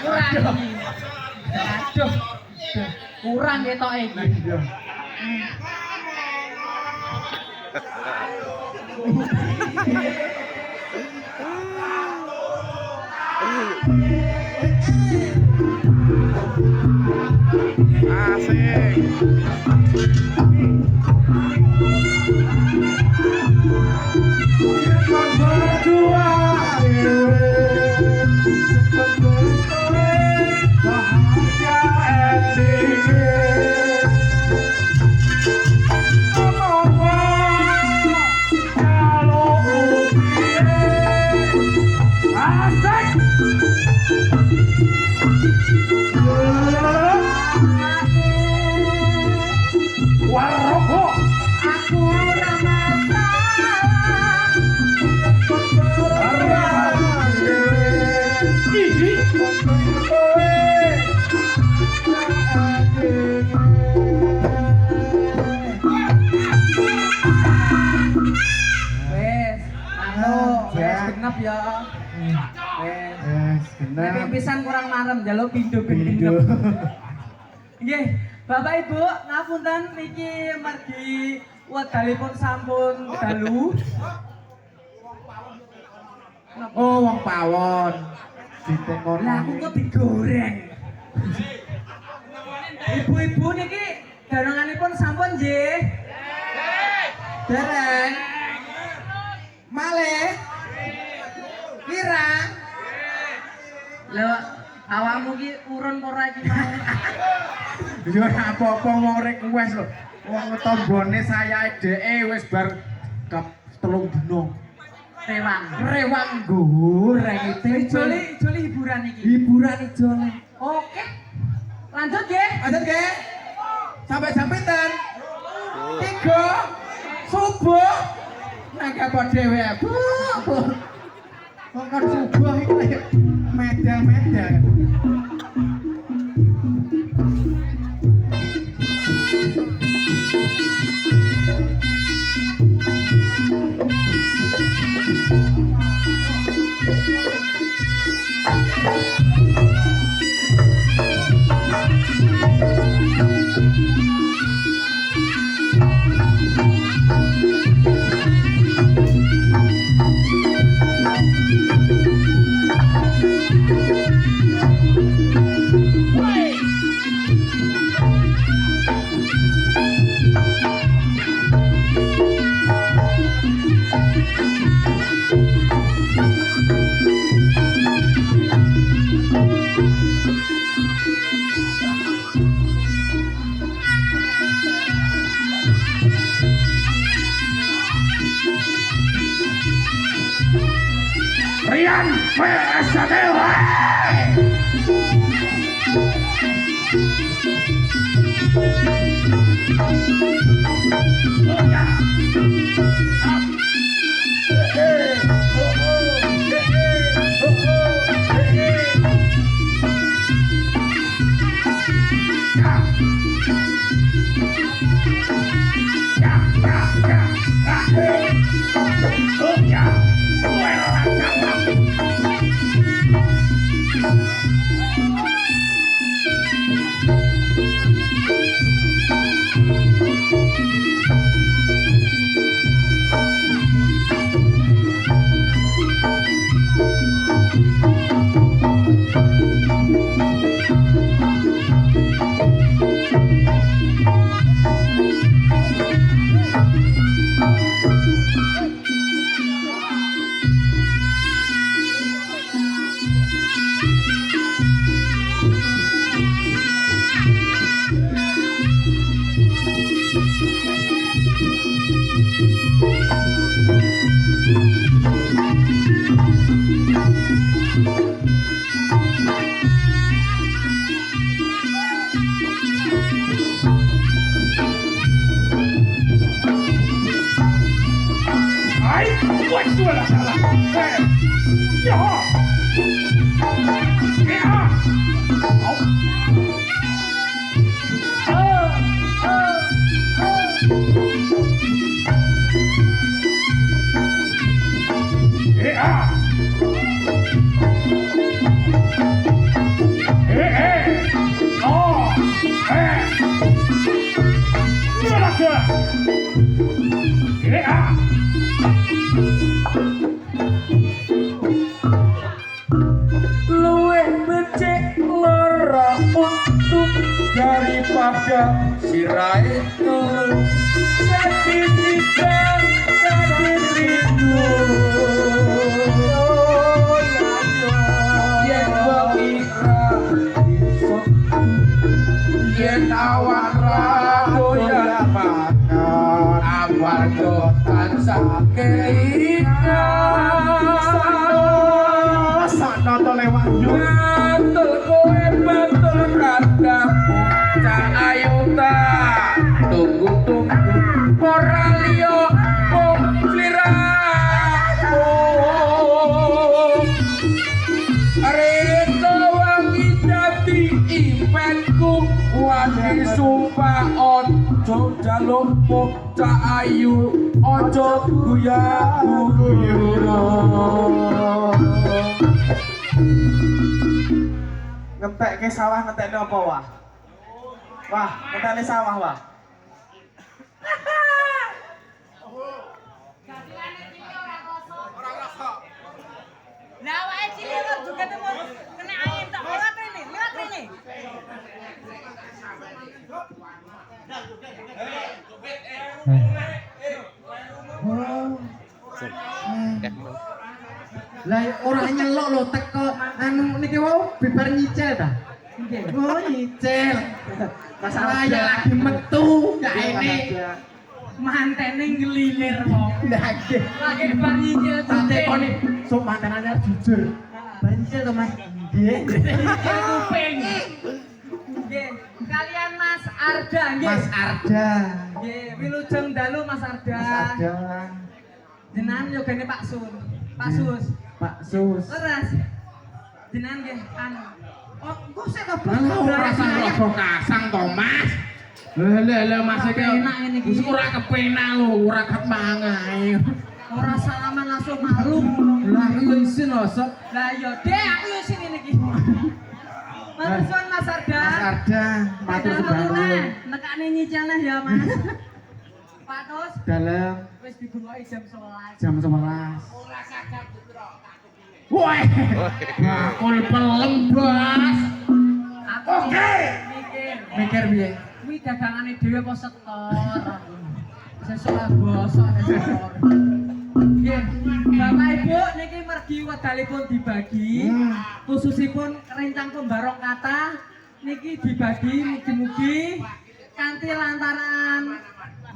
Kurang iki. Aduh. Kurang ketoke iki. Genep ya. Genep. Pisan kurang marem njaluk pindho genep. Nggih, Bapak Ibu, ngapunten niki margi wedalipun sampun dalu. Oh, wong pawon. Ditekon. Lah aku kok digoreng. Ibu-ibu niki daranganipun sampun nggih. Dereng. Malih. Kira. Lho, awakmu ki urun ora iki mau. Ya ora apa-apa wong rek wes lho. Wong tombone sayae dheke wis bar kap 3 dino. Rewang goreng itu. Ijoli hiburan iki. Hiburan ijole. Oke. Lanjut nggih. Sampai jam pinten? 3 subuh. Nanggapo dhewe. Wong kan subuh iki medal-medal. Rian PSDW. daripada sirai itu sedikit rindu yen wira yen awan doyan makan amarga tansah kelingan sana to lewat yo bantul kowe bantul kandangmu cak ayu ta tunggu-tunggu ora liya mung sliramu Reto wangi dadi impenku wani sumpah ojo jaluk cak ayu ojo guyu-guyu ngetek ke sawah ngetek apa wah? Wah, ngetek ke sawah wah. Lah awake cilik kok juga temu kena angin tok lewat rene. Lah ora nyelok lho teko anu niki wau bibar nyicil ta? Nggih. Oh nyicil. Masalah ya lagi metu gak ini. Mantene ngelilir kok. Lah nggih. Lagi bar nyicil Tak tute. tekoni sok mantenane jujur. Bar nyicil to Mas. Nggih. Kuping. Nggih. Kalian Mas Arda nggih. Mas Arda. Nggih, wilujeng dalu Mas Arda. Mas Arda. Jenengan yogane Pak Sun. Pak Sus. Pak Sus. Leres. Jenengan nggih anu. Oh, kok sik to ora rasa kasang to Mas lha Mas iki Kepenak ini iki. wis ora kepenak lho ora kemangae ora salaman langsung maklum. lah yo isin lho sok Lah yo Dek, aku yo sini niki. Matur suwun Mas Arda. Mas Arda, matur suwun. Nekane nyicilne ya Mas. Pak Tus Dalam wis digungoki jam 11. jam 11. Ora sadar putra. woi bakul pelem Bas Aku Oke. mikir. Mikir piye? Kuwi dagangane dhewe apa setor? Sesuk bosok sesuk. Nggih, Bapak Ibu niki mergi wedalipun dibagi. Khususipun rencang pembarok kata niki dibagi mugi-mugi kanthi lantaran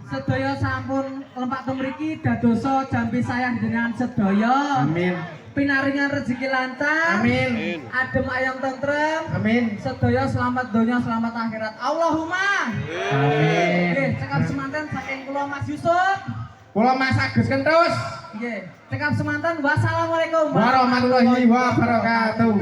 sedaya sampun lempak temriki dadosa jambi sayah dengan sedaya. Amin. Pinaringan rezeki lancar. Amin. Adem ayam tentrem. Amin. Sedaya selamat donya selamat akhirat. Allahumma. Amin. Nggih, cekap semanten saking kula Mas Yusuf. Kula Mas Agus Kentus. Nggih, cekap semanten wassalamualaikum Warahmatullahi wabarakatuh.